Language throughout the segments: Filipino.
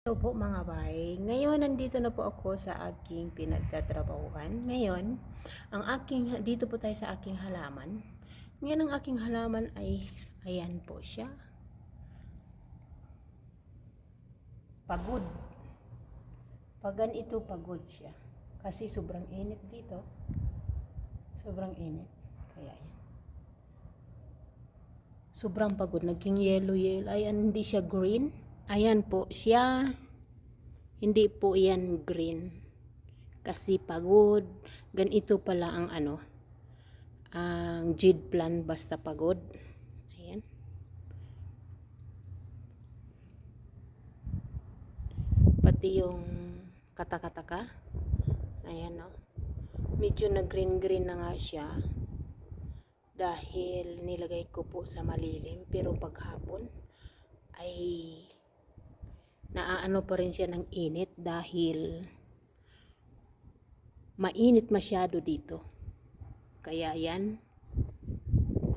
Hello po mga bay. Ngayon nandito na po ako sa aking pinagtatrabahuhan. Ngayon, dito po tayo sa aking halaman. Ngayon ang aking halaman ay ayan po siya. Pagod. Pag ganito pagod siya. Kasi sobrang init dito. Sobrang init. Kaya yan. Sobrang pagod. Naging yellow. Ayan, hindi siya green. Ayan po siya. Hindi po yan green. Kasi pagod. Ganito pala ang ang jade plant basta pagod. Ayan. Pati yung katakataka. Ayan o. Medyo na green na nga siya. Dahil nilagay ko po sa malilim. Pero paghapon ay naaano pa rin siya ng init dahil mainit masyado dito. Kaya yan,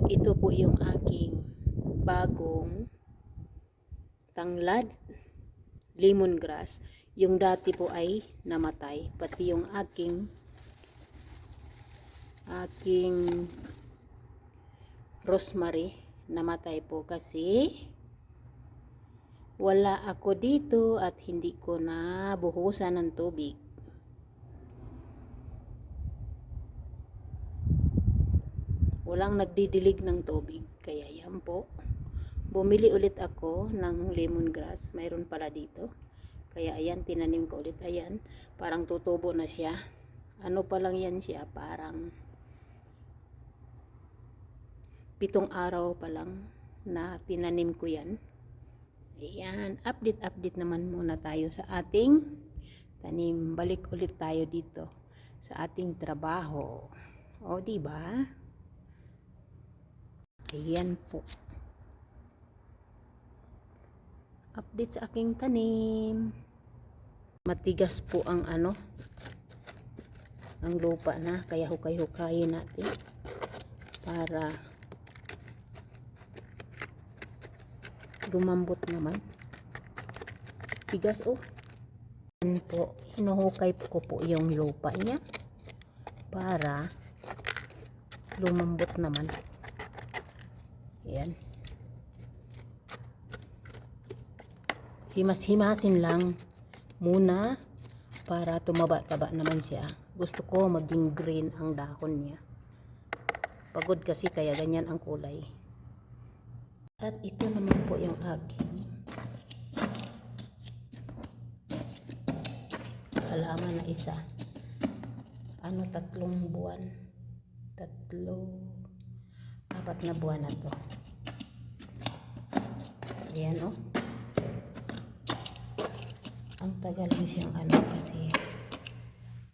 ito po yung aking bagong tanglad lemongrass. Yung dati po ay namatay, pati yung aking rosemary namatay po kasi wala ako dito at hindi ko na buhusan ng tubig. Walang nagdidilig ng tubig. Kaya yan po. Bumili ulit ako ng lemongrass. Mayroon pala dito. Kaya ayan, tinanim ko ulit. Ayan, parang tutubo na siya. Ano pa lang yan siya? Parang 7 araw pa lang na tinanim ko yan. Ayan, update naman muna tayo sa ating tanim. Balik ulit tayo dito sa ating trabaho. O, diba? Ayan po. Update sa aking tanim. Matigas po ang ang lupa na, kaya hukay-hukayin natin para lumambot naman. Tigas oh. Yan po, hinuhukay ko po yung lupa niya para lumambot naman. Yan. Himas-himasin lang muna para tumaba-taba naman siya. Gusto ko maging green ang dahon niya. Pagod kasi kaya ganyan ang kulay. At ito naman po yung aking halaman na isa. 3 buwan. 4 na buwan na to. Ayan o. Ang tagal din siyang kasi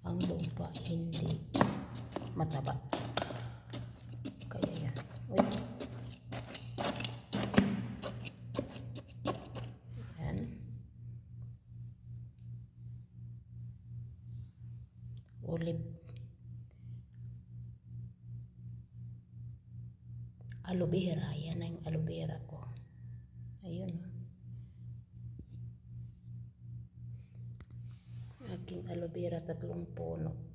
ang lupa hindi mataba. Kaya yan. Uy. Ayan. Olive. Aloe vera. Yan na yung aloe vera ko. Ayun. Aking aloe vera 3 puno.